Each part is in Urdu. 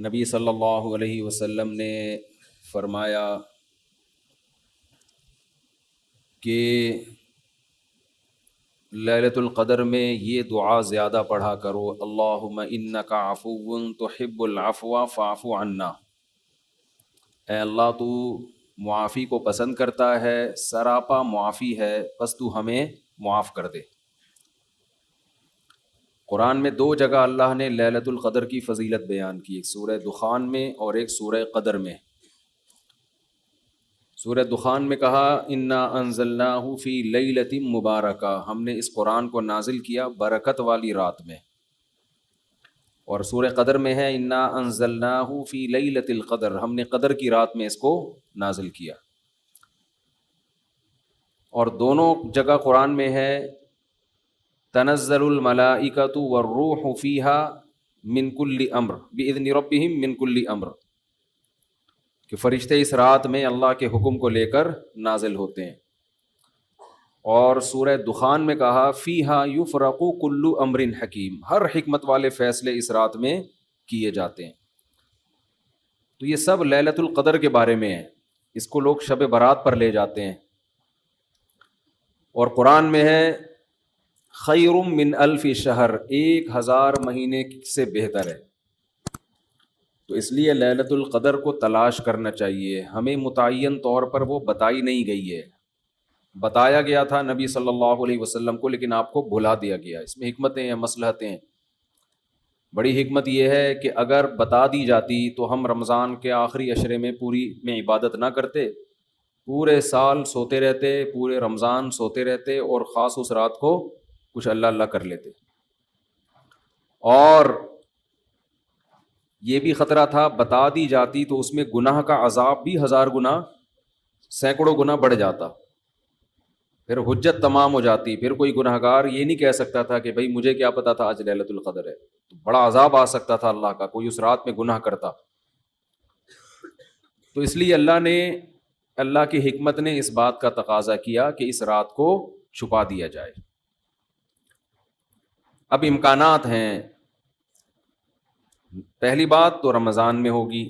نبی صلی اللہ علیہ وسلم نے فرمایا کہ لیلۃ القدر میں یہ دعا زیادہ پڑھا کرو، اللہم انک عفو تحب العفو فاعف عنا۔ اے اللہ تو معافی کو پسند کرتا ہے، سراپا معافی ہے، بس تو ہمیں معاف کر دے۔ قرآن میں 2 جگہ اللہ نے لیلۃ القدر کی فضیلت بیان کی، ایک سورہ دخان میں اور ایک سورہ قدر میں۔ سورہ دخان میں کہا انا انزلناہ فی لیلۃ مبارکہ، ہم نے اس قرآن کو نازل کیا برکت والی رات میں، اور سورہ قدر میں ہے انا انزلناہ فی لیلۃ القدر، ہم نے قدر کی رات میں اس کو نازل کیا۔ اور دونوں جگہ قرآن میں ہے تنزل الملائکۃ والروح فیہا من کل امر باذن ربہم من کل امر، کہ فرشتے اس رات میں اللہ کے حکم کو لے کر نازل ہوتے ہیں۔ اور سورہ دخان میں کہا فیہا یفرق کل امر حکیم، ہر حکمت والے فیصلے اس رات میں کیے جاتے ہیں۔ تو یہ سب لیلۃ القدر کے بارے میں ہے، اس کو لوگ شب برات پر لے جاتے ہیں۔ اور قرآن میں ہے خیر من الف شہر، 1000 مہینے سے بہتر ہے۔ تو اس لیے لیلۃ القدر کو تلاش کرنا چاہیے، ہمیں متعین طور پر وہ بتائی نہیں گئی ہے، بتایا گیا تھا نبی صلی اللہ علیہ وسلم کو، لیکن آپ کو بھلا دیا گیا۔ اس میں حکمتیں ہیں، مصلحتیں ہیں۔ بڑی حکمت یہ ہے کہ اگر بتا دی جاتی تو ہم رمضان کے آخری عشرے میں پوری میں عبادت نہ کرتے، پورے سال سوتے رہتے، پورے رمضان سوتے رہتے، اور خاص اس رات کو کچھ اللہ اللہ کر لیتے۔ اور یہ بھی خطرہ تھا بتا دی جاتی تو اس میں گناہ کا عذاب بھی 1000 گنا، سینکڑوں گنا بڑھ جاتا، پھر حجت تمام ہو جاتی، پھر کوئی گناہ گار یہ نہیں کہہ سکتا تھا کہ بھائی مجھے کیا پتا تھا آج لیلۃ القدر ہے، تو بڑا عذاب آ سکتا تھا اللہ کا، کوئی اس رات میں گناہ کرتا۔ تو اس لیے اللہ کی حکمت نے اس بات کا تقاضا کیا کہ اس رات کو چھپا دیا جائے۔ اب امکانات ہیں، پہلی بات تو رمضان میں ہوگی،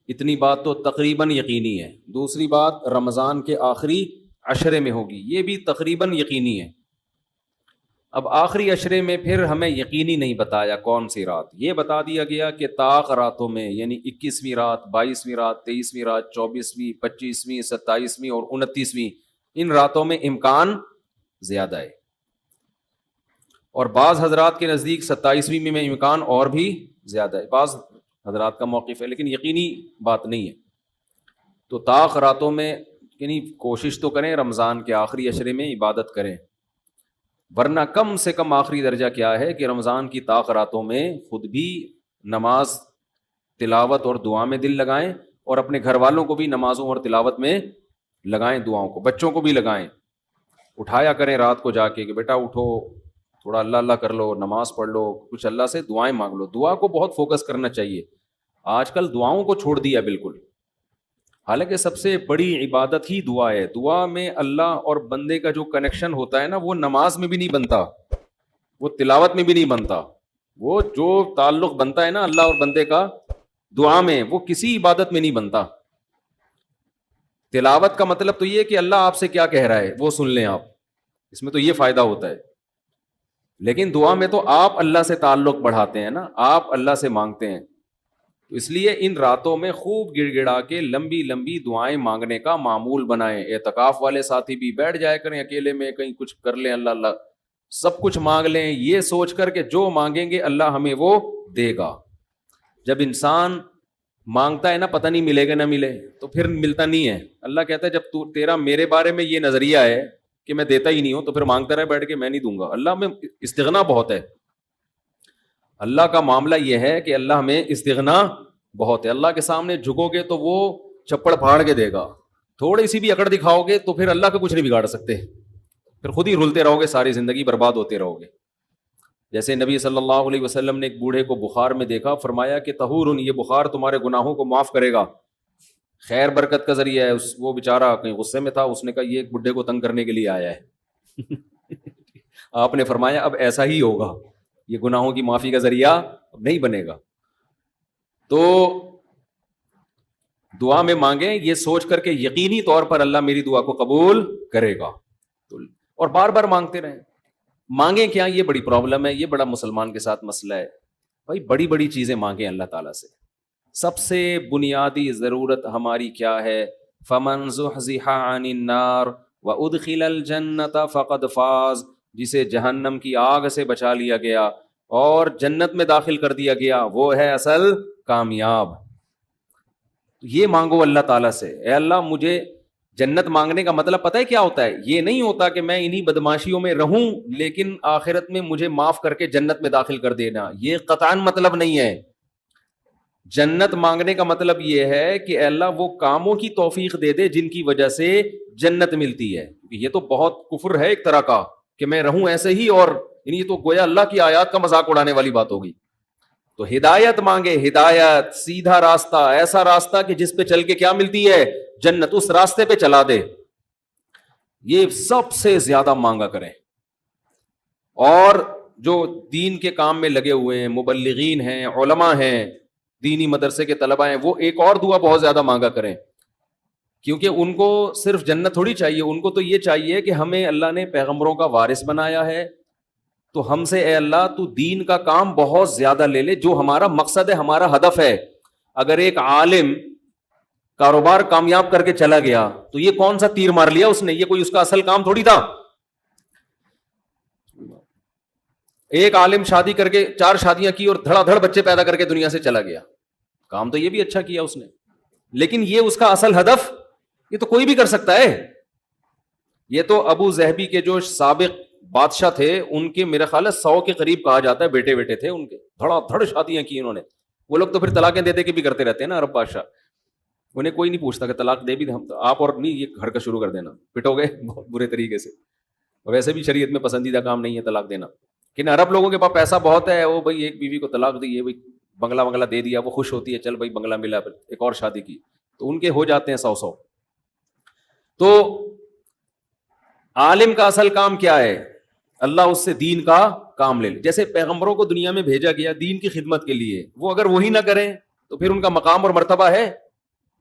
اتنی بات تو تقریباً یقینی ہے۔ دوسری بات رمضان کے آخری عشرے میں ہوگی، یہ بھی تقریباً یقینی ہے۔ اب آخری عشرے میں پھر ہمیں یقینی نہیں بتایا کون سی رات، یہ بتا دیا گیا کہ طاق راتوں میں، یعنی 21ویں رات، 22ویں رات، 23ویں رات، 24ویں، 25ویں، 27ویں اور 29ویں، ان راتوں میں امکان زیادہ ہے۔ اور بعض حضرات کے نزدیک 27ویں میں امکان اور بھی زیادہ ہے، بعض حضرات کا موقف ہے، لیکن یقینی بات نہیں ہے۔ تو طاق راتوں میں یعنی کوشش تو کریں رمضان کے آخری عشرے میں عبادت کریں، ورنہ کم سے کم آخری درجہ کیا ہے کہ رمضان کی طاق راتوں میں خود بھی نماز، تلاوت اور دعا میں دل لگائیں، اور اپنے گھر والوں کو بھی نمازوں اور تلاوت میں لگائیں، دعاؤں کو، بچوں کو بھی لگائیں، اٹھایا کریں رات کو جا کے کہ بیٹا اٹھو، تھوڑا اللہ اللہ کر لو، نماز پڑھ لو، کچھ اللہ سے دعائیں مانگ لو۔ دعا کو بہت فوکس کرنا چاہیے، آج کل دعاؤں کو چھوڑ دیا بالکل، حالانکہ سب سے بڑی عبادت ہی دعا ہے۔ دعا میں اللہ اور بندے کا جو کنیکشن ہوتا ہے نا، وہ نماز میں بھی نہیں بنتا، وہ تلاوت میں بھی نہیں بنتا، وہ جو تعلق بنتا ہے نا اللہ اور بندے کا دعا میں، وہ کسی عبادت میں نہیں بنتا۔ تلاوت کا مطلب تو یہ کہ اللہ آپ سے کیا کہہ رہا ہے وہ سن لیں آپ، اس میں تو یہ فائدہ ہوتا ہے، لیکن دعا میں تو آپ اللہ سے تعلق بڑھاتے ہیں نا، آپ اللہ سے مانگتے ہیں۔ تو اس لیے ان راتوں میں خوب گڑ گڑا کے لمبی لمبی دعائیں مانگنے کا معمول بنائیں۔ اعتکاف والے ساتھی بھی بیٹھ جائے کریں اکیلے میں، کہیں کچھ کر لیں، اللہ اللہ سب کچھ مانگ لیں، یہ سوچ کر کہ جو مانگیں گے اللہ ہمیں وہ دے گا۔ جب انسان مانگتا ہے نا پتہ نہیں ملے گا نہ ملے، تو پھر ملتا نہیں ہے۔ اللہ کہتا ہے جب تیرا میرے بارے میں یہ نظریہ ہے کہ میں دیتا ہی نہیں ہوں، تو پھر مانگتا رہے بیٹھ کے، میں نہیں دوں گا۔ اللہ میں استغنا بہت ہے، اللہ کا معاملہ یہ ہے کہ اللہ میں استغنا بہت ہے، اللہ کے سامنے جھکو گے تو وہ چپڑ پھاڑ کے دے گا، تھوڑی سی بھی اکڑ دکھاؤ گے تو پھر اللہ کا کچھ نہیں بگاڑ سکتے، پھر خود ہی رلتے رہو گے، ساری زندگی برباد ہوتے رہو گے۔ جیسے نبی صلی اللہ علیہ وسلم نے ایک بوڑھے کو بخار میں دیکھا، فرمایا کہ طہور، یہ بخار تمہارے گناہوں کو معاف کرے گا، خیر برکت کا ذریعہ ہے۔ وہ بیچارہ کہیں غصے میں تھا، اس نے کہا یہ ایک بڈھے کو تنگ کرنے کے لیے آیا ہے۔ آپ نے فرمایا اب ایسا ہی ہوگا، یہ گناہوں کی معافی کا ذریعہ اب نہیں بنے گا۔ تو دعا میں مانگیں یہ سوچ کر کے یقینی طور پر اللہ میری دعا کو قبول کرے گا، اور بار بار مانگتے رہیں۔ مانگیں کیا، یہ بڑی پرابلم ہے، یہ بڑا مسلمان کے ساتھ مسئلہ ہے۔ بھائی بڑی بڑی چیزیں مانگیں اللہ تعالیٰ سے۔ سب سے بنیادی ضرورت ہماری کیا ہے؟ فمن زحزح عن النار وادخل الجنت فقد فاز، جسے جہنم کی آگ سے بچا لیا گیا اور جنت میں داخل کر دیا گیا، وہ ہے اصل کامیاب۔ یہ مانگو اللہ تعالیٰ سے، اے اللہ مجھے جنت مانگنے کا مطلب پتہ ہے کیا ہوتا ہے؟ یہ نہیں ہوتا کہ میں انہی بدماشیوں میں رہوں لیکن آخرت میں مجھے معاف کر کے جنت میں داخل کر دینا، یہ قطعاً مطلب نہیں ہے۔ جنت مانگنے کا مطلب یہ ہے کہ اے اللہ وہ کاموں کی توفیق دے دے جن کی وجہ سے جنت ملتی ہے۔ یہ تو بہت کفر ہے ایک طرح کا کہ میں رہوں ایسے ہی، اور یہ تو گویا اللہ کی آیات کا مذاق اڑانے والی بات ہوگی۔ تو ہدایت مانگے، ہدایت، سیدھا راستہ، ایسا راستہ کہ جس پہ چل کے کیا ملتی ہے؟ جنت، اس راستے پہ چلا دے، یہ سب سے زیادہ مانگا کریں۔ اور جو دین کے کام میں لگے ہوئے ہیں، مبلغین ہیں، علماء ہیں، دینی مدرسے کے طلباء ہیں، وہ ایک اور دعا بہت زیادہ مانگا کریں، کیونکہ ان کو صرف جنت تھوڑی چاہیے، ان کو تو یہ چاہیے کہ ہمیں اللہ نے پیغمبروں کا وارث بنایا ہے، تو ہم سے اے اللہ تو دین کا کام بہت زیادہ لے لے، جو ہمارا مقصد ہے، ہمارا ہدف ہے۔ اگر ایک عالم کاروبار کامیاب کر کے چلا گیا تو یہ کون سا تیر مار لیا اس نے؟ یہ کوئی اس کا اصل کام تھوڑی تھا۔ ایک عالم شادی کر کے 4 شادیاں کی اور دھڑا دھڑ بچے پیدا کر کے دنیا سے چلا گیا، کام تو یہ بھی اچھا کیا اس نے، لیکن یہ اس کا اصل ہدف؟ یہ تو کوئی بھی کر سکتا ہے۔ یہ تو ابو ظہبی کے جو سابق بادشاہ تھے ان کے میرے خیال ہے 100 کے قریب کہا جاتا ہے بیٹے بیٹے تھے ان کے، دھڑا دھڑ شادیاں کی انہوں نے۔ وہ لوگ تو پھر طلاقیں دے دے کے بھی کرتے رہتے ہیں نا عرب بادشاہ، انہیں کوئی نہیں پوچھتا کہ طلاق دے بھی ہم آپ اور نہیں، یہ گھر کا شروع کر دینا، پٹو گے بہت برے طریقے سے۔ ویسے بھی شریعت میں پسندیدہ کام نہیں ہے طلاق دینا، لیکن عرب لوگوں کے پاس پیسہ بہت ہے، وہ بھائی ایک بیوی کو طلاق دی، بھائی بنگلہ دے دیا، وہ خوش ہوتی ہے، چل بھائی بنگلہ ملا، ایک اور شادی کی، تو ان کے ہو جاتے ہیں 100۔ تو عالم کا اصل کام کیا ہے؟ اللہ اس سے دین کا کام لے لے۔ جیسے پیغمبروں کو دنیا میں بھیجا گیا دین کی خدمت کے لیے، وہ اگر وہی نہ کریں تو پھر ان کا مقام اور مرتبہ ہے؟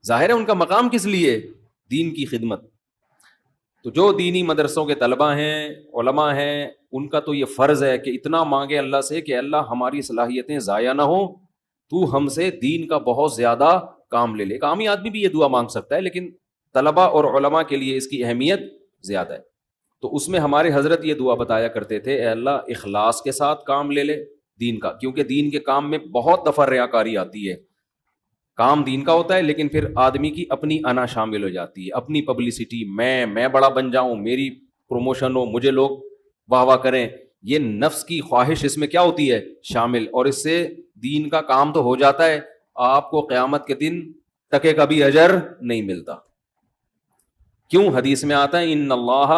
ظاہر ہے ان کا مقام کس لیے؟ دین کی خدمت۔ تو جو دینی مدرسوں کے طلباء ہیں، علماء ہیں، ان کا تو یہ فرض ہے کہ اتنا مانگے اللہ سے کہ اللہ ہماری صلاحیتیں ضائع نہ ہوں، تو ہم سے دین کا بہت زیادہ کام لے لے۔ ایک عامی آدمی بھی یہ دعا مانگ سکتا ہے، لیکن طلباء اور علماء کے لیے اس کی اہمیت زیادہ ہے۔ تو اس میں ہمارے حضرت یہ دعا بتایا کرتے تھے، اے اللہ اخلاص کے ساتھ کام لے لے دین کا، کیونکہ دین کے کام میں بہت دفعہ ریاکاری آتی ہے۔ کام دین کا ہوتا ہے لیکن پھر آدمی کی اپنی انا شامل ہو جاتی ہے، اپنی پبلسٹی، میں بڑا بن جاؤں، میری پروموشن ہو، مجھے لوگ واہ واہ کریں، یہ نفس کی خواہش اس میں کیا ہوتی ہے؟ شامل، اور اس سے دین کا کام تو ہو جاتا ہے، آپ کو قیامت کے دن ٹکے کا بھی اجر نہیں ملتا۔ کیوں؟ حدیث میں آتا ہے ان اللہ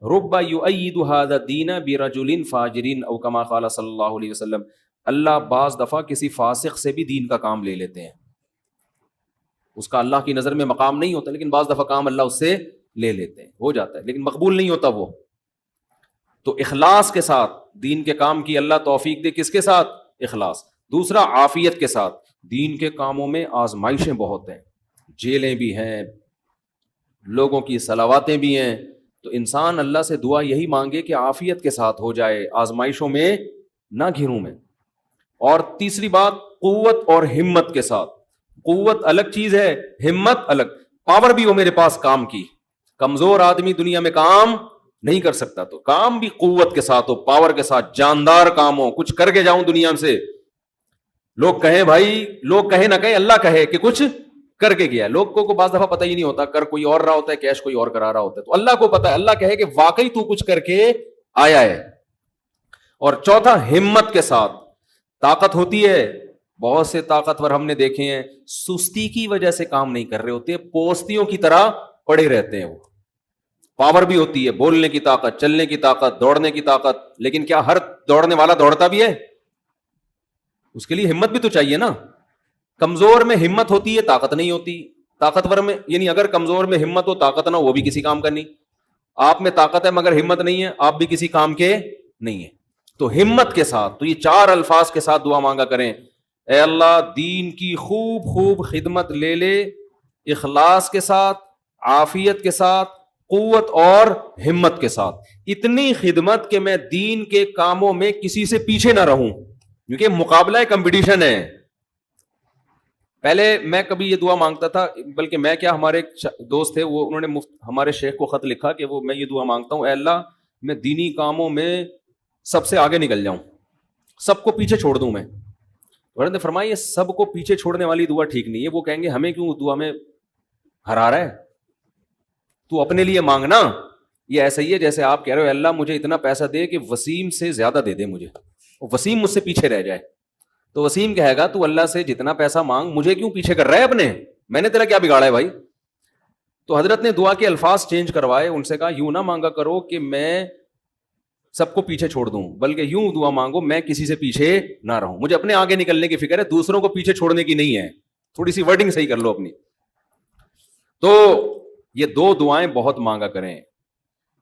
رب یؤید ھذا الدین برجل فاجر او کما قال صلی اللہ علیہ وسلم، اللہ بعض دفعہ کسی فاسق سے بھی دین کا کام لے لیتے ہیں، اس کا اللہ کی نظر میں مقام نہیں ہوتا لیکن بعض دفعہ کام اللہ اس سے لے لیتے ہیں، ہو جاتا ہے لیکن مقبول نہیں ہوتا وہ۔ تو اخلاص کے ساتھ دین کے کام کی اللہ توفیق دے، کس کے ساتھ؟ اخلاص۔ دوسرا عافیت کے ساتھ۔ دین کے کاموں میں آزمائشیں بہت ہیں، جیلیں بھی ہیں، لوگوں کی صلواتیں بھی ہیں، تو انسان اللہ سے دعا یہی مانگے کہ عافیت کے ساتھ ہو جائے، آزمائشوں میں نہ گھروں میں۔ اور تیسری بات، قوت اور ہمت کے ساتھ۔ قوت الگ چیز ہے، ہمت الگ، پاور بھی ہو میرے پاس کام کی، کمزور آدمی دنیا میں کام نہیں کر سکتا، تو کام بھی قوت کے ساتھ ہو، پاور کے ساتھ، جاندار کام ہو، کچھ کر کے جاؤں دنیا سے، لوگ کہیں بھائی، لوگ کہیں نہ کہیں، اللہ کہے کہ کچھ کر کے گیا۔ لوگوں کو بعض دفعہ پتہ ہی نہیں ہوتا، کر کوئی اور رہا ہوتا ہے، کیش کوئی اور کرا رہا ہوتا ہے، تو اللہ کو پتہ ہے، اللہ کہے کہ واقعی تو کچھ کر کے آیا ہے۔ اور چوتھا، ہمت کے ساتھ۔ طاقت ہوتی ہے، بہت سے طاقتور ہم نے دیکھے ہیں سستی کی وجہ سے کام نہیں کر رہے ہوتے، پوستیوں کی طرح پڑے رہتے ہیں۔ وہ پاور بھی ہوتی ہے، بولنے کی طاقت، چلنے کی طاقت، دوڑنے کی طاقت، لیکن کیا ہر دوڑنے والا دوڑتا بھی ہے؟ اس کے لیے ہمت بھی تو چاہیے نا۔ کمزور میں ہمت ہوتی ہے، طاقت نہیں ہوتی۔ طاقتور میں، یعنی اگر کمزور میں ہمت ہو، طاقت نہ ہو، وہ بھی کسی کام کا نہیں۔ آپ میں طاقت ہے مگر ہمت نہیں ہے، آپ بھی کسی کام کے نہیں ہے۔ تو ہمت کے ساتھ، تو یہ 4 الفاظ کے ساتھ دعا مانگا کریں۔ اے اللہ دین کی خوب خوب خدمت لے لے، اخلاص کے ساتھ، عافیت کے ساتھ، قوت اور ہمت کے ساتھ، اتنی خدمت کہ میں دین کے کاموں میں کسی سے پیچھے نہ رہوں، کیونکہ مقابلہ کمپٹیشن ہے۔ پہلے میں کبھی یہ دعا مانگتا تھا، بلکہ میں کیا، ہمارے ایک دوست تھے، وہ انہوں نے ہمارے شیخ کو خط لکھا کہ میں یہ دعا مانگتا ہوں، اے اللہ میں دینی کاموں میں سب سے آگے نکل جاؤں، سب کو پیچھے چھوڑ دوں میں۔ نے فرمایا یہ سب کو پیچھے چھوڑنے والی دعا ٹھیک نہیں ہے، وہ کہیں گے ہمیں کیوں دعا میں ہرا رہا ہے، تو اپنے لیے مانگنا۔ یہ ایسا ہی ہے جیسے آپ کہہ رہے ہو اللہ مجھے اتنا پیسہ دے کہ وسیم سے زیادہ دے دے مجھے، وسیم مجھ سے پیچھے رہ جائے، تو وسیم کہے گا تو اللہ سے جتنا پیسہ مانگ، مجھے کیوں پیچھے کر رہا ہے اپنے، میں نے تیرا کیا بگاڑا ہے بھائی۔ تو حضرت نے دعا کے الفاظ چینج کروائے، ان سے کہا یوں نہ مانگا کرو کہ میں سب کو پیچھے چھوڑ دوں، بلکہ یوں دعا مانگو میں کسی سے پیچھے نہ رہوں، مجھے اپنے آگے نکلنے کی فکر ہے، دوسروں کو پیچھے چھوڑنے کی نہیں ہے۔ تھوڑی سی ورڈنگ صحیح کر لو اپنی۔ تو یہ دو دعائیں بہت مانگا کریں،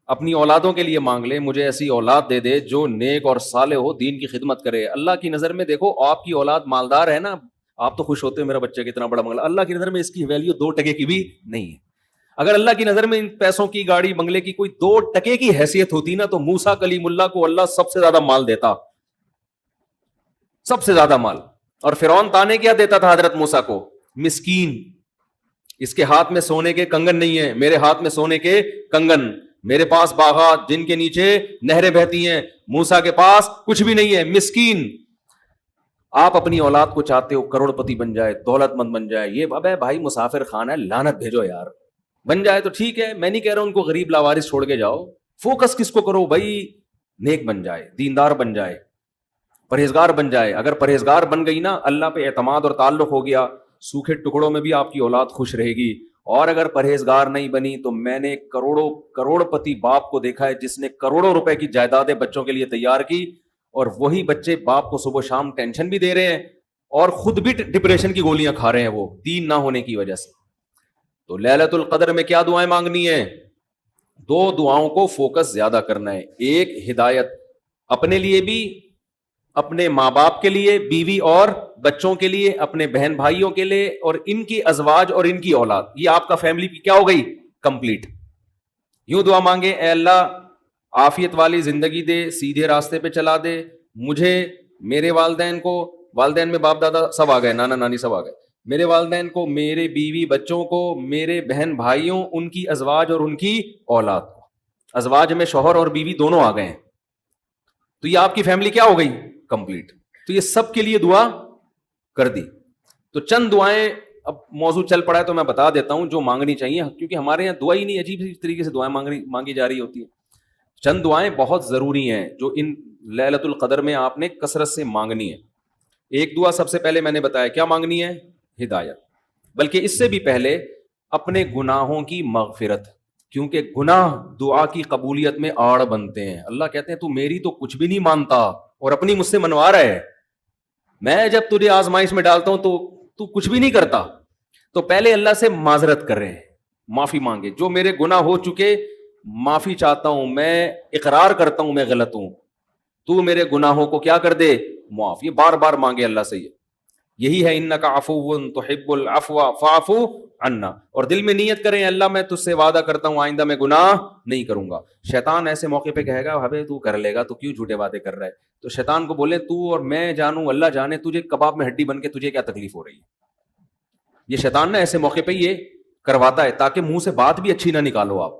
اپنی اولادوں کے لیے مانگ لیں، مجھے ایسی اولاد دے دے جو نیک اور صالح ہو، دین کی خدمت کرے۔ اللہ کی نظر میں دیکھو، آپ کی اولاد مالدار ہے نا، آپ تو خوش ہوتے ہیں میرا بچہ کتنا بڑا بنگلہ، اللہ کی نظر میں اس کی ویلیو 2 ٹکے کی بھی نہیں ہے۔ اگر اللہ کی نظر میں ان پیسوں کی، گاڑی بنگلے کی کوئی 2 ٹکے کی حیثیت ہوتی نا، تو موسیٰ کلیم اللہ کو اللہ سب سے زیادہ مال دیتا، سب سے زیادہ مال۔ اور فرعون تانے کیا دیتا تھا حضرت موسیٰ کو؟ مسکین، اس کے ہاتھ میں سونے کے کنگن نہیں ہیں، میرے ہاتھ میں سونے کے کنگن، میرے پاس باغات جن کے نیچے نہریں بہتی ہیں، موسیٰ کے پاس کچھ بھی نہیں ہے، مسکین۔ آپ اپنی اولاد کو چاہتے ہو کروڑ پتی بن جائے، دولت مند بن جائے، یہ ابے بھائی مسافر خانہ ہے، لعنت بھیجو یار، بن جائے تو ٹھیک ہے، میں نہیں کہہ رہا ان کو غریب لاوارث چھوڑ کے جاؤ، فوکس کس کو کرو بھائی، نیک بن جائے، دیندار بن جائے، پرہیزگار بن جائے۔ اگر پرہیزگار بن گئی نا، اللہ پہ اعتماد اور تعلق ہو گیا، سوکھے ٹکڑوں میں بھی آپ کی اولاد خوش رہے گی۔ اور اگر پرہیزگار نہیں بنی تو میں نے کروڑ پتی باپ کو دیکھا ہے جس نے کروڑوں روپے کی جائیدادیں بچوں کے لیے تیار کی، اور وہی بچے باپ کو صبح شام ٹینشن بھی دے رہے ہیں اور خود بھی ڈپریشن کی گولیاں کھا رہے ہیں، وہ دین نہ ہونے کی وجہ سے۔ تو لیلۃ القدر میں کیا دعائیں مانگنی ہیں؟ 2 دعاؤں کو فوکس زیادہ کرنا ہے، ایک ہدایت اپنے لیے بھی، اپنے ماں باپ کے لیے، بیوی اور بچوں کے لیے، اپنے بہن بھائیوں کے لیے، اور ان کی ازواج اور ان کی اولاد، یہ آپ کا فیملی کیا ہو گئی؟ کمپلیٹ۔ یوں دعا مانگے، اے اللہ عافیت والی زندگی دے، سیدھے راستے پہ چلا دے مجھے، میرے والدین کو، والدین میں باپ دادا سب آ گئے، نانا نانی سب آ گئے، میرے والدین کو، میرے بیوی بچوں کو، میرے بہن بھائیوں، ان کی ازواج اور ان کی اولاد کو۔ ازواج میں شوہر اور بیوی دونوں آ گئے ہیں، تو یہ آپ کی فیملی کیا ہو گئی؟ کمپلیٹ۔ تو یہ سب کے لیے دعا کر دی۔ تو چند دعائیں، اب موضوع چل پڑا ہے تو میں بتا دیتا ہوں جو مانگنی چاہیے، کیونکہ ہمارے یہاں دعا ہی نہیں، عجیب سی طریقے سے دعائیں مانگی جا رہی ہوتی ہیں۔ چند دعائیں بہت ضروری ہیں جو ان لیلۃ القدر میں آپ نے کثرت سے مانگنی ہے۔ ایک دعا سب سے پہلے میں نے بتایا کیا مانگنی ہے؟ ہدایت، بلکہ اس سے بھی پہلے اپنے گناہوں کی مغفرت، کیونکہ گناہ دعا کی قبولیت میں آڑ بنتے ہیں۔ اللہ کہتے ہیں تو میری تو کچھ بھی نہیں مانتا اور اپنی مجھ سے منوا رہا ہے، میں جب تجھے آزمائش میں ڈالتا ہوں تو کچھ بھی نہیں کرتا۔ تو پہلے اللہ سے معذرت کر رہے ہیں، معافی مانگے، جو میرے گناہ ہو چکے معافی چاہتا ہوں، میں اقرار کرتا ہوں میں غلط ہوں، تو میرے گناہوں کو کیا کر دے؟ معاف۔ یہ بار بار مانگے اللہ سے، یہی ہے انک عفو تحب العفو فاعف عنا، اور دل میں نیت کریں اللہ میں تجھ سے وعدہ کرتا ہوں آئندہ میں گناہ نہیں کروں گا۔ شیطان ایسے موقع پہ کہے گا ابے تو کر لے گا، تو کیوں جھوٹے وعدے کر رہا ہے؟ تو شیطان کو بولے تو اور میں جانوں اللہ جانے تجھے کباب میں ہڈی بن کے تجھے کیا تکلیف ہو رہی ہے۔ یہ شیطان نا ایسے موقع پہ یہ کرواتا ہے تاکہ منہ سے بات بھی اچھی نہ نکالو آپ۔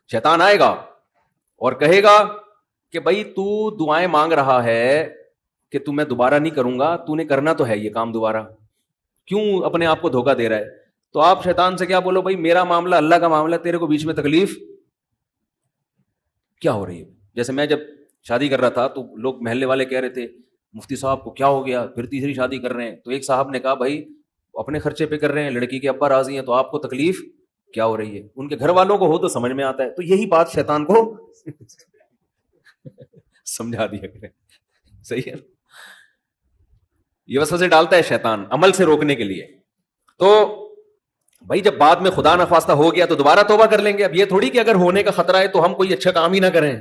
شیطان آئے گا اور کہے گا کہ بھائی تو دعائیں مانگ رہا ہے کہ تو میں دوبارہ نہیں کروں گا، تو نے کرنا تو ہے یہ کام دوبارہ، کیوں اپنے آپ کو دھوکہ دے رہا ہے؟ تو آپ شیطان سے کیا بولو، بھائی میرا معاملہ اللہ کا معاملہ، تیرے کو بیچ میں تکلیف کیا ہو رہی ہے؟ جیسے میں جب شادی کر رہا تھا تو لوگ محلے والے کہہ رہے تھے مفتی صاحب کو کیا ہو گیا، پھر تیسری شادی کر رہے ہیں؟ تو ایک صاحب نے کہا بھائی اپنے خرچے پہ کر رہے ہیں، لڑکی کے ابا راضی ہیں، تو آپ کو تکلیف کیا ہو رہی ہے؟ ان کے گھر والوں کو ہو تو سمجھ میں آتا ہے۔ تو یہی بات شیطان کو سمجھا دیا کریں، صحیح ہے؟ یہ وسوسے ڈالتا ہے شیطان عمل سے روکنے کے لیے۔ تو بھائی جب بعد میں خدا نخواستہ ہو گیا تو دوبارہ توبہ کر لیں گے۔ اب یہ تھوڑی کہ اگر ہونے کا خطرہ ہے تو ہم کوئی اچھا کام ہی نہ کریں،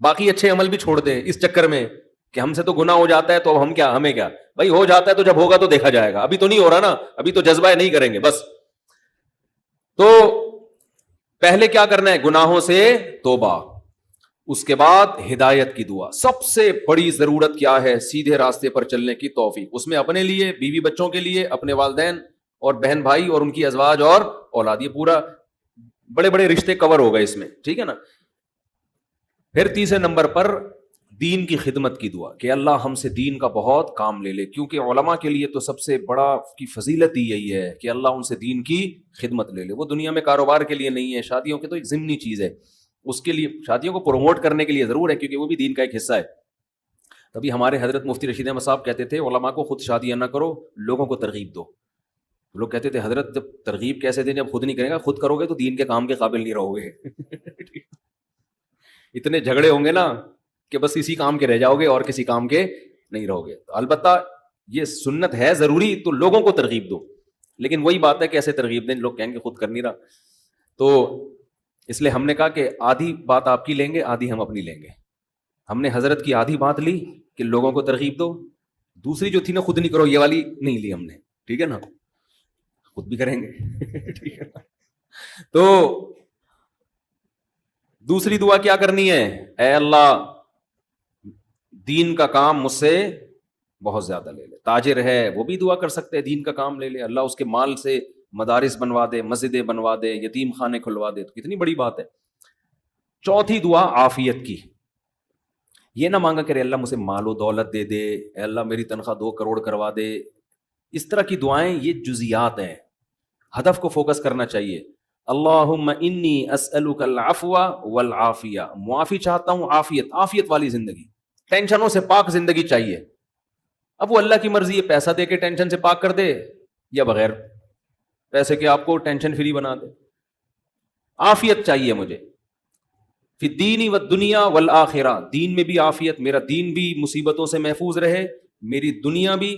باقی اچھے عمل بھی چھوڑ دیں اس چکر میں کہ ہم سے تو گناہ ہو جاتا ہے تو اب ہمیں کیا، بھائی ہو جاتا ہے تو جب ہوگا تو دیکھا جائے گا, ابھی تو نہیں ہو رہا نا, ابھی تو جذبہ نہیں کریں گے بس. تو پہلے کیا کرنا ہے؟ گناہوں سے توبہ, اس کے بعد ہدایت کی دعا. سب سے بڑی ضرورت کیا ہے؟ سیدھے راستے پر چلنے کی توفیق, اس میں اپنے لیے, بیوی بچوں کے لیے, اپنے والدین اور بہن بھائی اور ان کی ازواج اور اولاد, یہ پورا بڑے بڑے رشتے کور ہو گئے اس میں, ٹھیک ہے نا. پھر تیسرے نمبر پر دین کی خدمت کی دعا کہ اللہ ہم سے دین کا بہت کام لے لے, کیونکہ علماء کے لیے تو سب سے بڑا کی فضیلت ہی یہی ہے کہ اللہ ان سے دین کی خدمت لے لے. وہ دنیا میں کاروبار کے لیے نہیں ہے, شادیوں کے تو ایک ضمنی چیز ہے, اس کے لیے شادیوں کو پروموٹ کرنے کے لیے ضرور ہے کیونکہ وہ بھی دین کا ایک حصہ ہے. تبھی ہمارے حضرت مفتی رشید احمد صاحب کہتے تھے علماء کو خود شادیاں نہ کرو, لوگوں کو ترغیب دو. لوگ کہتے تھے حضرت جب ترغیب کیسے دیں جب خود نہیں کرے گا, خود کرو گے تو دین کے کام کے قابل نہیں رہو گے. اتنے جھگڑے ہوں گے نا کہ بس اسی کام کے رہ جاؤ گے اور کسی کام کے نہیں رہو گے. البتہ یہ سنت ہے ضروری تو لوگوں کو ترغیب دو, لیکن وہی بات ہے کہ ایسے ترغیب دیں لوگ کہیں گے خود کر نہیں رہا. تو اس لیے ہم نے کہا کہ آدھی بات آپ کی لیں گے, آدھی ہم اپنی لیں گے. ہم نے حضرت کی آدھی بات لی کہ لوگوں کو ترغیب دو, دوسری جو تھی نا خود نہیں کرو, یہ والی نہیں لی ہم نے, ٹھیک ہے نا, خود بھی کریں گے. ٹھیک ہے نا. تو دوسری دعا کیا کرنی ہے؟ اے اللہ دین کا کام مجھ سے بہت زیادہ لے لے. تاجر ہے وہ بھی دعا کر سکتے ہیں, دین کا کام لے لے, اللہ اس کے مال سے مدارس بنوا دے, مسجدیں بنوا دے, یتیم خانے کھلوا دے, تو کتنی بڑی بات ہے. چوتھی دعا عافیت کی. یہ نہ مانگا کرے اللہ مجھے مال و دولت دے دے, اے اللہ میری تنخواہ 2 کروڑ کروا دے. اس طرح کی دعائیں یہ جزیات ہیں, ہدف کو فوکس کرنا چاہیے. اللہم انی اسألک العفو والعافیہ, معافی چاہتا ہوں, عافیت والی زندگی, ٹینشنوں سے پاک زندگی چاہیے. اب وہ اللہ کی مرضی ہے, پیسہ دے کے ٹینشن سے پاک کر دے یا بغیر پیسے کے آپ کو ٹینشن فری بنا دے. عافیت چاہیے مجھے. فی الدین والدنیا والآخرہ, دین میں بھی عافیت, میرا دین بھی مصیبتوں سے محفوظ رہے, میری دنیا بھی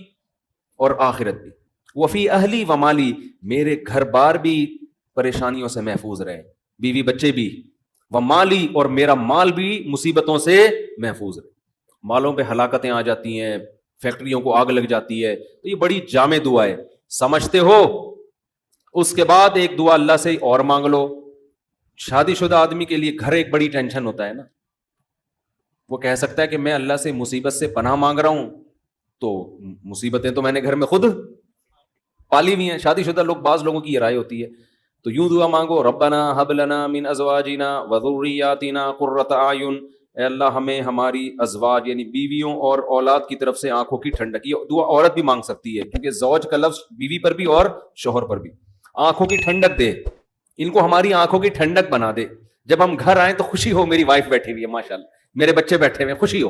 اور آخرت بھی. وفی اہلی و مالی, میرے گھر بار بھی پریشانیوں سے محفوظ رہے, بیوی بچے بھی, و مالی اور میرا مال بھی مصیبتوں سے محفوظ رہے. مالوں پہ ہلاکتیں آ جاتی ہیں, فیکٹریوں کو آگ لگ جاتی ہے, تو یہ بڑی جامع دعا ہے, سمجھتے ہو. اس کے بعد ایک دعا اللہ سے اور مانگ لو. شادی شدہ آدمی کے لیے گھر ایک بڑی ٹینشن ہوتا ہے نا, وہ کہہ سکتا ہے کہ میں اللہ سے مصیبت سے پناہ مانگ رہا ہوں, تو مصیبتیں تو میں نے گھر میں خود پالی ہوئی ہیں. شادی شدہ لوگ, بعض لوگوں کی یہ رائے ہوتی ہے, تو یوں دعا مانگو, ربنا ہب لنا من ازواجنا وذریاتنا قرۃ اعین, اے اللہ ہمیں ہماری ازواج یعنی بیویوں اور اولاد کی طرف سے آنکھوں کی ٹھنڈک. یہ دعا عورت بھی مانگ سکتی ہے کیونکہ زوج کا لفظ بیوی پر بھی اور شوہر پر بھی. آنکھوں کی ٹھنڈک دے, ان کو ہماری آنکھوں کی ٹھنڈک بنا دے, جب ہم گھر آئیں تو خوشی ہو, میری وائف بیٹھی ہوئی ہے ماشاءاللہ, میرے بچے بیٹھے ہوئے, خوشی ہو.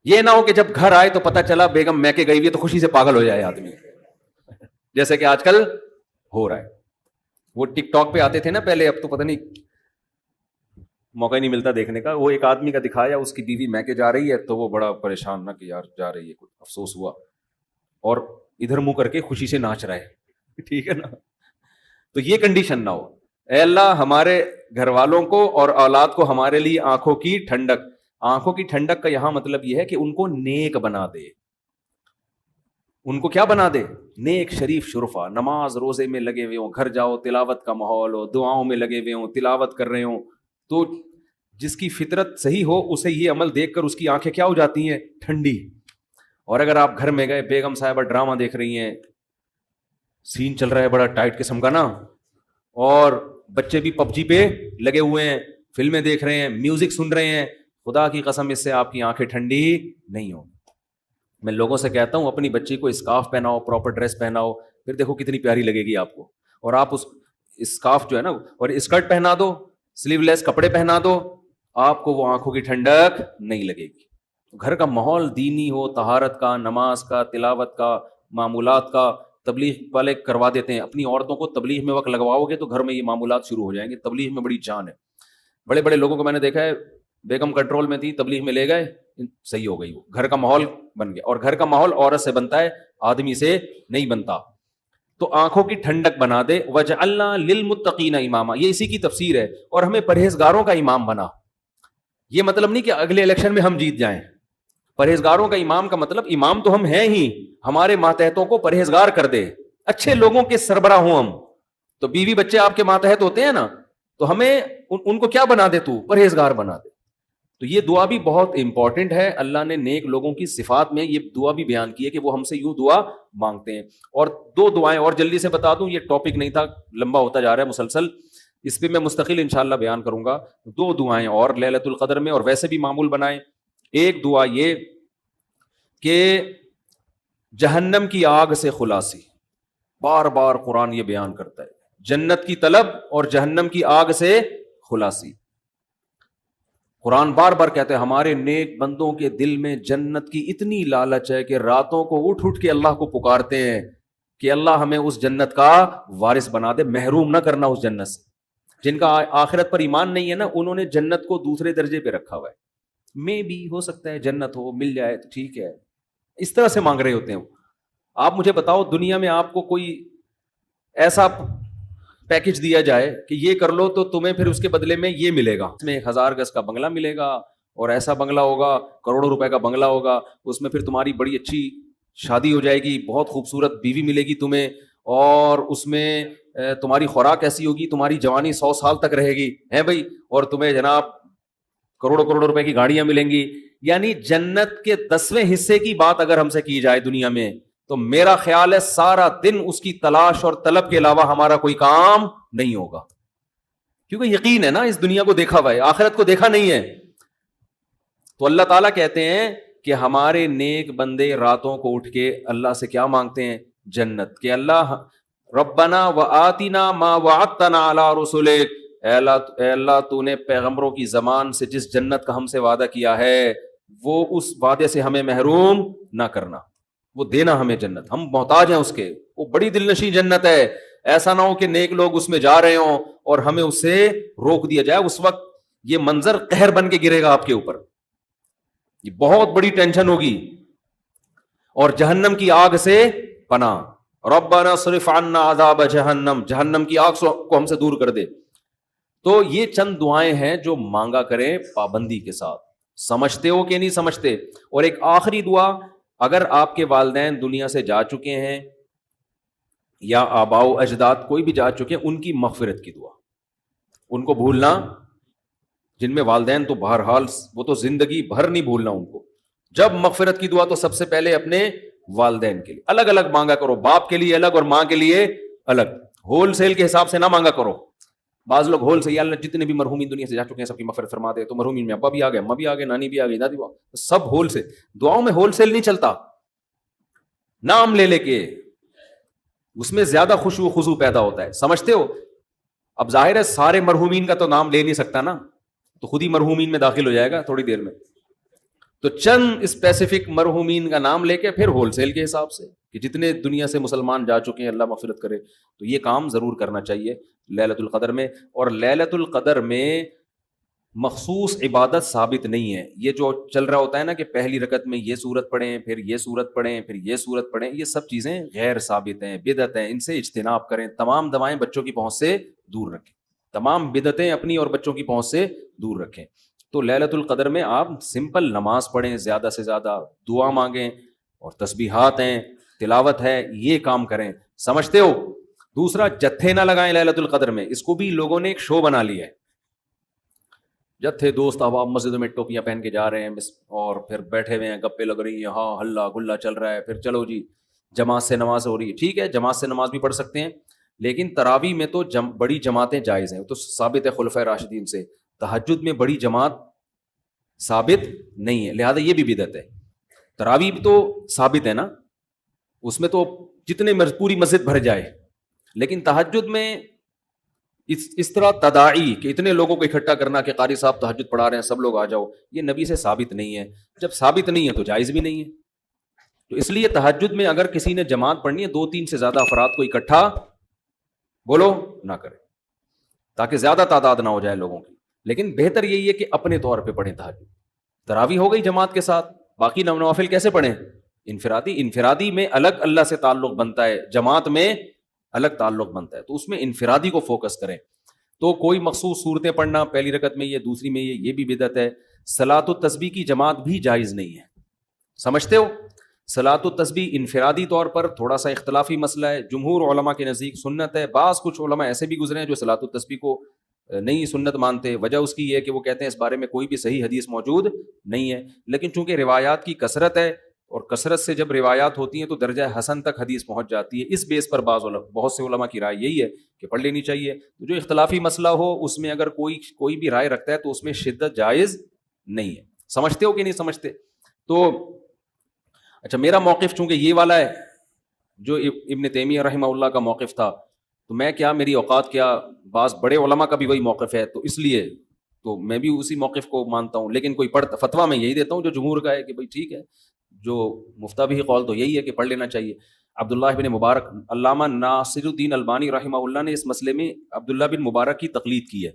یہ نہ ہو کہ جب گھر آئے تو پتہ چلا بیگم میں کے گئی ہوئی ہے تو خوشی سے پاگل ہو جائے آدمی, جیسے کہ آج کل ہو رہا ہے. وہ ٹک ٹاک پہ آتے تھے نا پہلے, اب تو پتہ نہیں موقع ہی نہیں ملتا دیکھنے کا. وہ ایک آدمی کا دکھایا, اس کی بیوی میکے جا رہی ہے تو وہ بڑا پریشان, نہ کہ یار جا رہی ہے, کچھ افسوس ہوا, اور ادھر منہ کر کے خوشی سے ناچ رہا ہے. ٹھیک ہے نا. تو یہ کنڈیشن نہ ہو. اے اللہ ہمارے گھر والوں کو اور اولاد کو ہمارے لیے آنکھوں کی ٹھنڈک. آنکھوں کی ٹھنڈک کا یہاں مطلب یہ ہے کہ ان کو نیک بنا دے. ان کو کیا بنا دے؟ نیک شریف شرفا, نماز روزے میں لگے ہوئے ہوں, گھر جاؤ تلاوت کا ماحول ہو, دعاؤں میں لگے ہوئے ہوں, تلاوت کر رہے ہوں. تو جس کی فطرت صحیح ہو اسے یہ عمل دیکھ کر اس کی آنکھیں کیا ہو جاتی ہیں؟ ٹھنڈی. اور اگر آپ گھر میں گئے, بیگم صاحبہ ڈرامہ دیکھ رہی ہیں, سین چل رہا ہے بڑا ٹائٹ قسم کا نا, اور بچے بھی پب جی پہ لگے ہوئے ہیں, فلمیں دیکھ رہے ہیں, میوزک سن رہے ہیں, خدا کی قسم اس سے آپ کی آنکھیں ٹھنڈی نہیں ہوں. میں لوگوں سے کہتا ہوں اپنی بچی کو اسکارف پہناؤ, پراپر ڈریس پہناؤ, پھر دیکھو کتنی پیاری لگے گی آپ کو. اور آپ اس اسکارف جو ہے نا اور اسکرٹ پہنا دو, سلیو لیس کپڑے پہنا دو, آپ کو وہ آنکھوں کی ٹھنڈک نہیں لگے گی. گھر کا ماحول دینی ہو, طہارت کا, نماز کا, تلاوت کا, معمولات کا. تبلیغ والے کروا دیتے ہیں, اپنی عورتوں کو تبلیغ میں وقت لگواؤ گے تو گھر میں یہ معمولات شروع ہو جائیں گے. تبلیغ میں بڑی جان ہے. بڑے بڑے لوگوں کو میں نے دیکھا ہے, بیگم کنٹرول میں تھی, تبلیغ میں لے گئے, صحیح ہو گئی, وہ گھر کا ماحول بن گیا. اور گھر کا ماحول عورت سے بنتا ہے, آدمی سے نہیں بنتا. تو آنکھوں کی ٹھنڈک بنا دے. وجعلنا للمتقین اماما, یہ اسی کی تفسیر ہے. اور ہمیں پرہیزگاروں کا امام بنا. یہ مطلب نہیں کہ اگلے الیکشن میں ہم جیت جائیں, پرہیزگاروں کا امام کا مطلب امام تو ہم ہیں ہی, ہمارے ماتحتوں کو پرہیزگار کر دے, اچھے لوگوں کے سربراہ ہوں ہم. تو بیوی بچے آپ کے ماتحت ہوتے ہیں نا, تو ہمیں ان کو کیا بنا دے, تو پرہیزگار بنا دے. تو یہ دعا بھی بہت امپورٹنٹ ہے. اللہ نے نیک لوگوں کی صفات میں یہ دعا بھی بیان کی ہے کہ وہ ہم سے یوں دعا مانگتے ہیں. اور دو دعائیں اور جلدی سے بتا دوں, یہ ٹاپک نہیں تھا, لمبا ہوتا جا رہا ہے مسلسل, اس پہ میں مستقل انشاءاللہ بیان کروں گا. دو دعائیں اور لیلۃ القدر میں, اور ویسے بھی معمول بنائیں. ایک دعا یہ کہ جہنم کی آگ سے خلاصی, بار بار قرآن یہ بیان کرتا ہے, جنت کی طلب اور جہنم کی آگ سے خلاصی. قرآن بار بار کہتے ہیں ہمارے نیک بندوں کے دل میں جنت کی اتنی لالچ ہے کہ راتوں کو اٹھ کے اللہ کو پکارتے ہیں کہ اللہ ہمیں اس جنت کا وارث بنا دے, محروم نہ کرنا اس جنت سے. جن کا آخرت پر ایمان نہیں ہے نا, انہوں نے جنت کو دوسرے درجے پہ رکھا ہوا ہے. میں بھی ہو سکتا ہے جنت ہو, مل جائے تو ٹھیک ہے, اس طرح سے مانگ رہے ہوتے ہیں. آپ مجھے بتاؤ, دنیا میں آپ کو کوئی ایسا پیکج دیا جائے کہ یہ کر لو تو تمہیں پھر اس کے بدلے میں یہ ملے گا, اس میں 1000 گز کا بنگلہ ملے گا, اور ایسا بنگلہ ہوگا, کروڑوں روپے کا بنگلہ ہوگا, اس میں پھر تمہاری بڑی اچھی شادی ہو جائے گی, بہت خوبصورت بیوی ملے گی تمہیں, اور اس میں تمہاری خوراک ایسی ہوگی, تمہاری جوانی 100 سال تک رہے گی ہے بھائی, اور تمہیں جناب کروڑوں روپے کی گاڑیاں ملیں گی. یعنی جنت کے 10ویں حصے کی بات اگر ہم سے کی جائے دنیا میں, تو میرا خیال ہے سارا دن اس کی تلاش اور طلب کے علاوہ ہمارا کوئی کام نہیں ہوگا, کیونکہ یقین ہے نا, اس دنیا کو دیکھا ہوا ہے, آخرت کو دیکھا نہیں ہے. تو اللہ تعالیٰ کہتے ہیں کہ ہمارے نیک بندے راتوں کو اٹھ کے اللہ سے کیا مانگتے ہیں, جنت. کہ اللہ ربنا وآتنا ما وعدتنا علی رسلک, اے اللہ تو نے پیغمبروں کی زبان سے جس جنت کا ہم سے وعدہ کیا ہے وہ اس وعدے سے ہمیں محروم نہ کرنا, وہ دینا ہمیں جنت, ہم محتاج ہیں اس کے. وہ بڑی دل نشیں جنت ہے, ایسا نہ ہو کہ نیک لوگ اس میں جا رہے ہوں اور ہمیں اس سے روک دیا جائے. اس وقت یہ منظر قہر بن کے گرے گا آپ کے اوپر, یہ بہت بڑی ٹینشن ہوگی. اور جہنم کی آگ سے پناہ, ربنا اصرف عنا عذاب جہنم, جہنم کی آگ کو ہم سے دور کر دے. تو یہ چند دعائیں ہیں جو مانگا کریں پابندی کے ساتھ. سمجھتے ہو کہ نہیں سمجھتے؟ اور ایک آخری دعا, اگر آپ کے والدین دنیا سے جا چکے ہیں یا آباء و اجداد کوئی بھی جا چکے ہیں, ان کی مغفرت کی دعا, ان کو بھولنا, جن میں والدین تو بہرحال وہ تو زندگی بھر نہیں بھولنا ان کو. جب مغفرت کی دعا تو سب سے پہلے اپنے والدین کے لیے الگ الگ مانگا کرو, باپ کے لیے الگ اور ماں کے لیے الگ, ہول سیل کے حساب سے نہ مانگا کرو. بعض لوگ ہول سے, یا اللہ جتنے بھی مرحومین دنیا سے جا چکے ہیں سب کی مغفرت فرما دے, تو مرحومین میں ابا بھی آ گئے, اماں بھی آ گئے, نانی بھی آ گئی, دادی بھی, سب ہول سے. دعاؤں میں ہول سیل نہیں چلتا, نام لے کے اس میں زیادہ خشوع و خضوع پیدا ہوتا ہے, سمجھتے ہو؟ اب ظاہر ہے سارے مرحومین کا تو نام لے نہیں سکتا نا, تو خود ہی مرحومین میں داخل ہو جائے گا تھوڑی دیر میں. تو چند اسپیسیفک مرحومین کا نام لے کے پھر ہول سیل کے حساب سے کہ جتنے دنیا سے مسلمان جا چکے ہیں اللہ مغفرت کرے. تو یہ کام ضرور کرنا چاہیے لیلۃ القدر میں. اور لیلۃ القدر میں مخصوص عبادت ثابت نہیں ہے. یہ جو چل رہا ہوتا ہے نا کہ پہلی رکعت میں یہ سورت پڑھیں, پھر یہ سورت پڑھیں, پھر یہ سورت پڑھیں, یہ سب چیزیں غیر ثابت ہیں, بدعت ہیں, ان سے اجتناب کریں. تمام دوائیں بچوں کی پہنچ سے دور رکھیں, تمام بدعتیں اپنی اور بچوں کی پہنچ سے دور رکھیں. تو لیلۃ القدر میں آپ سمپل نماز پڑھیں, زیادہ سے زیادہ دعا مانگیں, اور تسبیحات ہیں, تلاوت ہے, یہ کام کریں. سمجھتے ہو؟ دوسرا, جتھے نہ لگائیں لیلۃ القدر میں. اس کو بھی لوگوں نے ایک شو بنا لیا ہے, جتھے دوست احباب مسجد میں ٹوپیاں پہن کے جا رہے ہیں اور پھر بیٹھے ہوئے ہیں, گپے لگ رہی ہیں, ہاں ہلا گلا چل رہا ہے, پھر چلو جی جماعت سے نماز ہو رہی ہے. ٹھیک ہے, جماعت سے نماز بھی پڑھ سکتے ہیں, لیکن تراویح میں تو بڑی جماعتیں جائز ہیں, تو ثابت ہے خلفائے راشدین سے. تہجد میں بڑی جماعت ثابت نہیں ہے, لہذا یہ بھی بدعت ہے. تراویح بھی تو ثابت ہے نا, اس میں تو جتنے پوری مسجد بھر جائے, لیکن تہجد میں اس طرح تداعی کہ اتنے لوگوں کو اکٹھا کرنا کہ قاری صاحب تہجد پڑھا رہے ہیں سب لوگ آ جاؤ, یہ نبی سے ثابت نہیں ہے. جب ثابت نہیں ہے تو جائز بھی نہیں ہے. تو اس لیے تہجد میں اگر کسی نے جماعت پڑھنی ہے, 2-3 سے زیادہ افراد کو اکٹھا بولو نہ کرے, تاکہ زیادہ تعداد نہ ہو جائے لوگوں کی. لیکن بہتر یہی ہے کہ اپنے طور پہ پڑھیں تہجد. تراویح ہو گئی جماعت کے ساتھ, باقی نوافل کیسے پڑھیں؟ انفرادی میں الگ اللہ سے تعلق بنتا ہے, جماعت میں الگ تعلق بنتا ہے, تو اس میں انفرادی کو فوکس کریں. تو کوئی مخصوص صورتیں پڑھنا, پہلی رکعت میں یہ, دوسری میں یہ بھی بدعت ہے. صلاۃ التسبیح کی جماعت بھی جائز نہیں ہے, سمجھتے ہو؟ صلاۃ التسبیح انفرادی طور پر تھوڑا سا اختلافی مسئلہ ہے، جمہور علماء کے نزدیک سنت ہے، بعض کچھ علماء ایسے بھی گزرے ہیں جو صلاۃ التسبیح کو نہیں سنت مانتے، وجہ اس کی یہ ہے کہ وہ کہتے ہیں اس بارے میں کوئی بھی صحیح حدیث موجود نہیں ہے، لیکن چونکہ روایات کی کثرت ہے اور کثرت سے جب روایات ہوتی ہیں تو درجہ حسن تک حدیث پہنچ جاتی ہے، اس بیس پر بہت سے علماء کی رائے یہی ہے کہ پڑھ لینی چاہیے۔ تو جو اختلافی مسئلہ ہو اس میں اگر کوئی بھی رائے رکھتا ہے تو اس میں شدت جائز نہیں ہے۔ سمجھتے ہو کہ نہیں سمجھتے؟ تو اچھا، میرا موقف چونکہ یہ والا ہے جو ابن تیمیہ رحمہ اللہ کا موقف تھا، تو میں کیا، میری اوقات کیا، بعض بڑے علماء کا بھی وہی موقف ہے، تو اس لیے تو میں بھی اسی موقف کو مانتا ہوں، لیکن کوئی فتویٰ میں یہی دیتا ہوں جو جمہور کا ہے کہ بھائی ٹھیک ہے، جو مفتہ بھی قول تو یہی ہے کہ پڑھ لینا چاہیے۔ عبداللہ بن مبارک، علامہ ناصر الدین البانی رحمہ اللہ نے اس مسئلے میں عبداللہ بن مبارک کی تقلید کی ہے،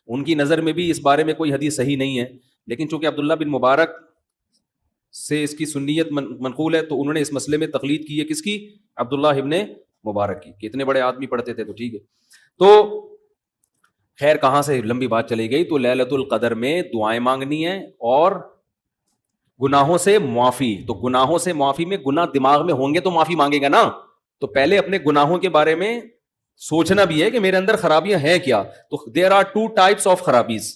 ان کی نظر میں بھی اس بارے میں کوئی حدیث صحیح نہیں ہے، لیکن چونکہ عبداللہ بن مبارک سے اس کی سنیت منقول ہے تو انہوں نے اس مسئلے میں تقلید کی ہے، کس کی؟ عبداللہ ابن مبارک کی، کہ اتنے بڑے آدمی پڑھتے تھے تو ٹھیک ہے۔ تو خیر کہاں سے لمبی بات چلی گئی، تو لیلۃ القدر میں دعائیں مانگنی ہیں اور گناہوں سے معافی، تو گناہوں سے معافی میں گناہ دماغ میں ہوں گے تو معافی مانگے گا نا، تو پہلے اپنے گناہوں کے بارے میں سوچنا بھی ہے کہ میرے اندر خرابیاں ہیں کیا۔ تو there are two types of خرابیز،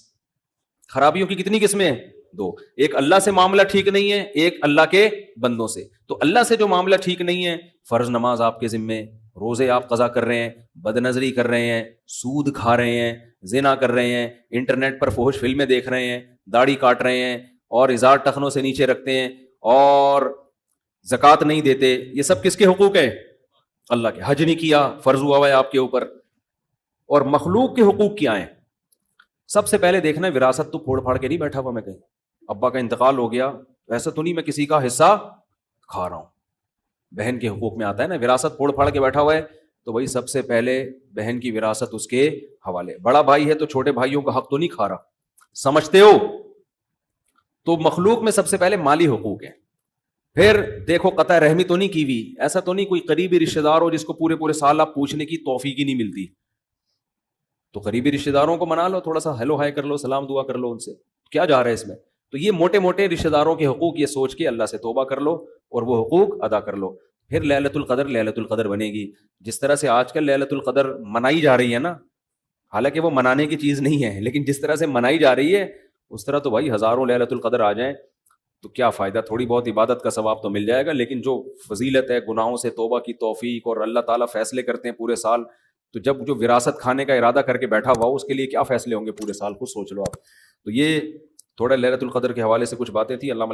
خرابیوں کی کتنی قسمیں ہیں؟ دو، ایک اللہ سے معاملہ ٹھیک نہیں ہے، ایک اللہ کے بندوں سے۔ تو اللہ سے جو معاملہ ٹھیک نہیں ہے، فرض نماز آپ کے ذمے، روزے آپ قضا کر رہے ہیں، بد نظری کر رہے ہیں، سود کھا رہے ہیں، زنا کر رہے ہیں، انٹرنیٹ پر فحش فلمیں دیکھ رہے ہیں، داڑھی کاٹ رہے ہیں اور ازار ٹخنوں سے نیچے رکھتے ہیں اور زکوٰۃ نہیں دیتے، یہ سب کس کے حقوق ہیں؟ اللہ کے۔ حج نہیں کیا، فرض ہوا ہے آپ کے اوپر، اور مخلوق کے حقوق کیا ہیں؟ سب سے پہلے دیکھنا ہے وراثت تو پھوڑ پھاڑ کے نہیں بیٹھا ہوا میں کہیں، ابا کا انتقال ہو گیا ایسا تو نہیں میں کسی کا حصہ کھا رہا ہوں، بہن کے حقوق میں آتا ہے نا، وراثت پھوڑ پھاڑ کے بیٹھا ہوا ہے تو وہی سب سے پہلے بہن کی وراثت اس کے حوالے، بڑا بھائی ہے تو چھوٹے بھائیوں کا حق تو نہیں کھا رہا، سمجھتے ہو؟ تو مخلوق میں سب سے پہلے مالی حقوق ہیں، پھر دیکھو قطع رحمی تو نہیں کی ہوئی، ایسا تو نہیں کوئی قریبی رشتہ دار ہو جس کو پورے سال آپ پوچھنے کی توفیق ہی نہیں ملتی، تو قریبی رشتہ داروں کو منا لو، تھوڑا سا ہیلو ہائے کر لو، سلام دعا کر لو ان سے، کیا جا رہا ہے اس میں؟ تو یہ موٹے موٹے رشتہ داروں کے حقوق یہ سوچ کے اللہ سے توبہ کر لو اور وہ حقوق ادا کر لو، پھر لیلۃ القدر بنے گی۔ جس طرح سے آج کل لیلۃ القدر منائی جا رہی ہے نا، حالانکہ وہ منانے کی چیز نہیں ہے، لیکن جس طرح سے منائی جا رہی ہے اس طرح تو بھائی ہزاروں لیلۃ القدر آ جائیں تو کیا فائدہ، تھوڑی بہت عبادت کا ثواب تو مل جائے گا، لیکن جو فضیلت ہے گناہوں سے توبہ کی توفیق، اور اللہ تعالیٰ فیصلے کرتے ہیں پورے سال، تو جب جو وراثت کھانے کا ارادہ کر کے بیٹھا ہوا اس کے لیے کیا فیصلے ہوں گے پورے سال، خود سوچ لو آپ۔ تو یہ تھوڑا لیلۃ القدر کے حوالے سے کچھ باتیں تھیں، اللہ